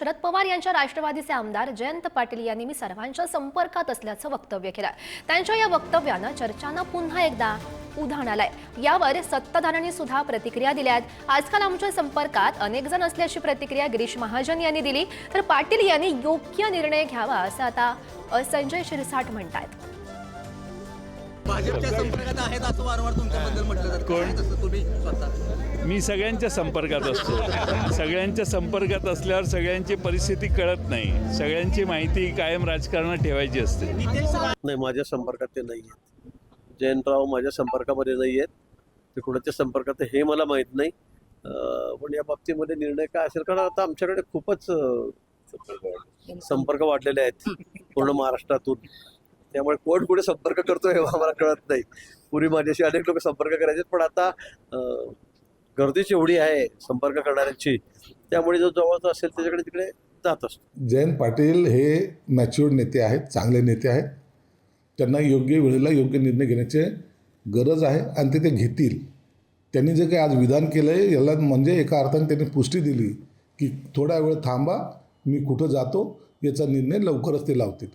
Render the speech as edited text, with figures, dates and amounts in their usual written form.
शरद पवार यांच्या राष्ट्रवादीचे आमदार जयंत पाटील यांनी मी सर्वांच्या संपर्कात असल्याचं वक्तव्य केलं। त्यांच्या या वक्तव्यानं चर्चांना पुन्हा एकदा उधाण आलंय। यावर सत्ताधाऱ्यांनी सुद्धा प्रतिक्रिया दिल्यात। आजकाल आमच्या संपर्कात अनेक जण असल्याची प्रतिक्रिया गिरीश महाजन यांनी दिली, तर पाटील यांनी योग्य निर्णय घ्यावा असं आता संजय शिरसाट म्हणतात। भाजपच्या संपर्कात आहेत असं वारंवार तुमच्याबद्दल म्हटलं जातं, तसं तुम्ही स्वतः? मी सगळ्यांच्या संपर्कात असतो। सगळ्यांच्या संपर्कात असल्यावर सगळ्यांची परिस्थिती कळत नाही, सगळ्यांची माहिती कायम राजकारणात ठेवायची असते। नाही, माझ्या संपर्कात ते नाही आहेत। जयंतराव माझ्या संपर्कामध्ये नाही आहेत, ते कुणाच्या संपर्कात हे मला माहीत नाही। पण या बाबतीमध्ये निर्णय काय असेल, कारण आता आमच्याकडे खूपच संपर्क वाढलेले आहेत पूर्ण महाराष्ट्रातून, त्यामुळे कोण कुठे संपर्क करतोय हे आम्हाला कळत नाही। पूर्वी माझ्याशी अनेक लोक संपर्क करायचे, पण आता गर्दीच एवढी आहे संपर्क करणाऱ्यांची, त्यामुळे जो जवळचा असेल त्याच्याकडे तिकडे जात असतो। जयंत पाटील हे मॅच्युअर्ड नेते आहेत, चांगले नेते आहेत। त्यांना योग्य वेळेला योग्य निर्णय घेण्याची गरज आहे आणि ते घेतील। त्यांनी जे काही आज विधान केलं आहे याला म्हणजे एका अर्थाने त्यांनी पुष्टी दिली की थोडा वेळ थांबा, मी कुठं जातो याचा निर्णय लवकरच ते लावतील।